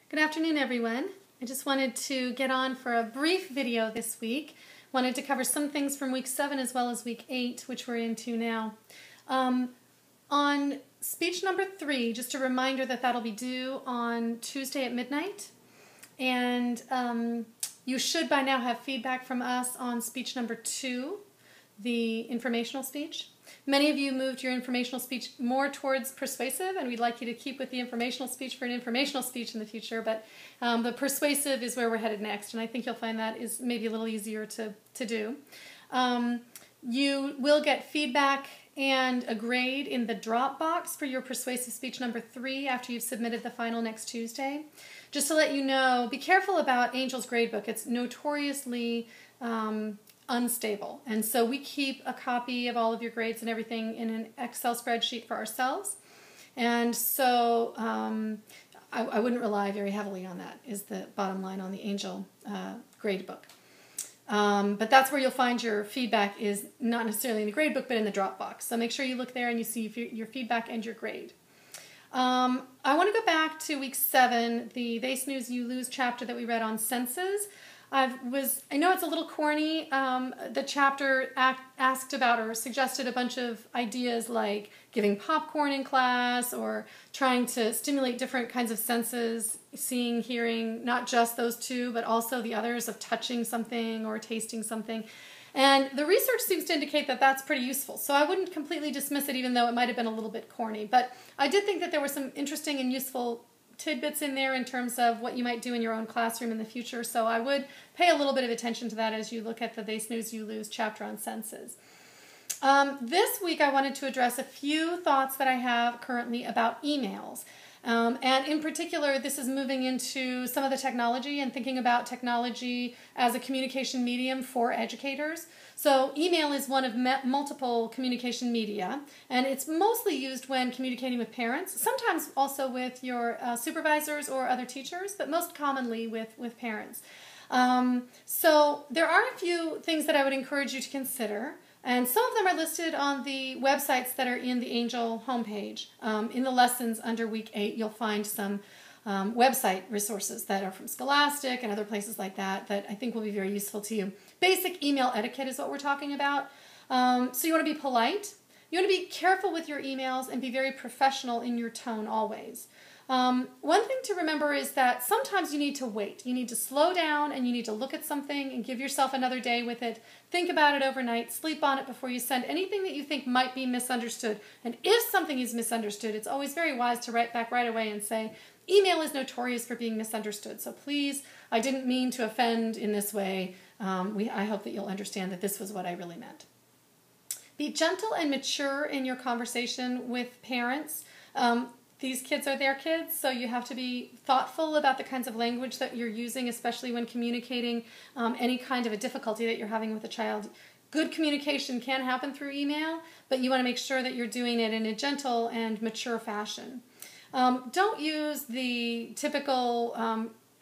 Good afternoon, everyone. I just wanted to get on for a brief video this week. Wanted to cover some things from week 7 as well as week 8, which we're into now. On speech number 3, just a reminder that that'll be due on Tuesday at midnight. And you should by now have feedback from us on speech number 2, the informational speech. Many of you moved your informational speech more towards persuasive, and we'd like you to keep with the informational speech for an informational speech in the future, but the persuasive is where we're headed next, and I think you'll find that is maybe a little easier to do. You will get feedback and a grade in the Dropbox for your persuasive speech number 3 after you've submitted the final next Tuesday. Just to let you know, be careful about Angel's gradebook. It's notoriously unstable, and so we keep a copy of all of your grades and everything in an Excel spreadsheet for ourselves, and so I wouldn't rely very heavily on that, is the bottom line on the Angel gradebook. But that's where you'll find your feedback, is not necessarily in the gradebook but in the Dropbox, so make sure you look there and you see your feedback and your grade. I want to go back to week 7, the They Snooze, You Lose chapter that we read on senses. I know it's a little corny. The chapter asked about or suggested a bunch of ideas like giving popcorn in class or trying to stimulate different kinds of senses, seeing, hearing, not just those two, but also the others of touching something or tasting something. And the research seems to indicate that that's pretty useful. So I wouldn't completely dismiss it, even though it might have been a little bit corny. But I did think that there were some interesting and useful tidbits in there in terms of what you might do in your own classroom in the future, so I would pay a little bit of attention to that as you look at the They Snooze, You Lose chapter on senses. This week I wanted to address a few thoughts that I have currently about emails. And in particular, this is moving into some of the technology and thinking about technology as a communication medium for educators. So email is one of multiple communication media, and it's mostly used when communicating with parents, sometimes also with your supervisors or other teachers, but most commonly with parents. So there are a few things that I would encourage you to consider. And some of them are listed on the websites that are in the Angel homepage. In the lessons under week 8, you'll find some website resources that are from Scholastic and other places like that I think will be very useful to you. Basic email etiquette is what we're talking about. So you want to be polite. You want to be careful with your emails and be very professional in your tone always. One thing to remember is that sometimes you need to wait. You need to slow down and you need to look at something and give yourself another day with it. Think about it overnight. Sleep on it before you send anything that you think might be misunderstood. And if something is misunderstood, it's always very wise to write back right away and say, email is notorious for being misunderstood. So please, I didn't mean to offend in this way. I hope that you'll understand that this was what I really meant. Be gentle and mature in your conversation with parents. These kids are their kids, so you have to be thoughtful about the kinds of language that you're using, especially when communicating any kind of a difficulty that you're having with a child. Good communication can happen through email, but you want to make sure that you're doing it in a gentle and mature fashion. Don't use the typical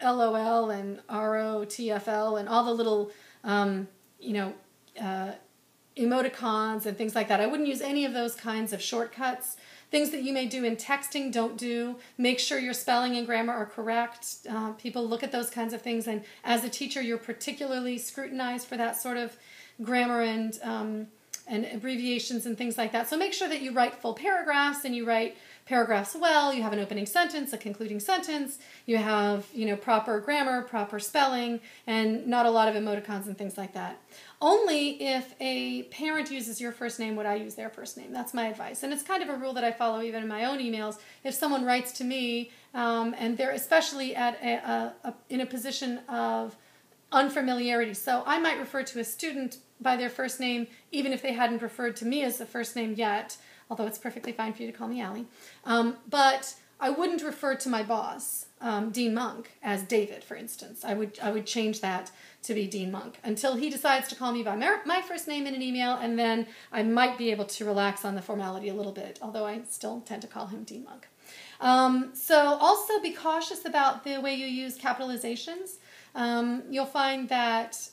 LOL and ROTFL and all the little, emoticons and things like that. I wouldn't use any of those kinds of shortcuts. Things that you may do in texting, don't do. Make sure your spelling and grammar are correct. People look at those kinds of things, and as a teacher, you're particularly scrutinized for that sort of grammar and abbreviations and things like that. So make sure that you write full paragraphs and you write paragraphs well. You have an opening sentence, a concluding sentence. You have, proper grammar, proper spelling, and not a lot of emoticons and things like that. Only if a parent uses your first name would I use their first name. That's my advice. And it's kind of a rule that I follow even in my own emails. If someone writes to me and they're especially in a position of unfamiliarity. So I might refer to a student by their first name even if they hadn't referred to me as the first name yet, although it's perfectly fine for you to call me Allie. But I wouldn't refer to my boss, Dean Monk, as David, for instance. I would change that to be Dean Monk until he decides to call me by my first name in an email, and then I might be able to relax on the formality a little bit, although I still tend to call him Dean Monk. So also be cautious about the way you use capitalizations. You'll find that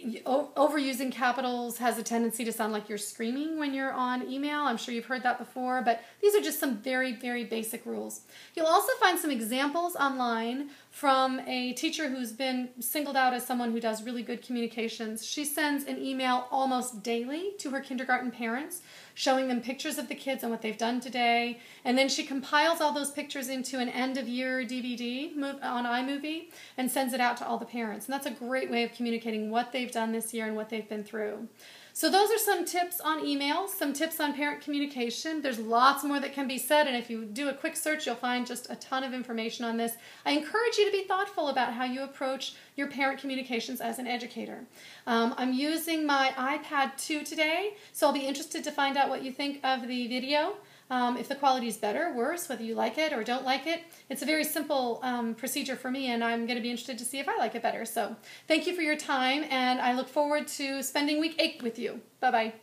Overusing capitals has a tendency to sound like you're screaming when you're on email. I'm sure you've heard that before, but these are just some very, very basic rules. You'll also find some examples online from a teacher who's been singled out as someone who does really good communications. She sends an email almost daily to her kindergarten parents, showing them pictures of the kids and what they've done today. And then she compiles all those pictures into an end-of-year DVD on iMovie and sends it out to all the parents. And that's a great way of communicating what they've done this year and what they've been through. So those are some tips on email, some tips on parent communication. There's lots more that can be said, and if you do a quick search, you'll find just a ton of information on this. I encourage you to be thoughtful about how you approach your parent communications as an educator. I'm using my iPad 2 today, so I'll be interested to find out what you think of the video. If the quality is better, worse, whether you like it or don't like it. It's a very simple procedure for me, and I'm going to be interested to see if I like it better. So thank you for your time, and I look forward to spending week 8 with you. Bye-bye.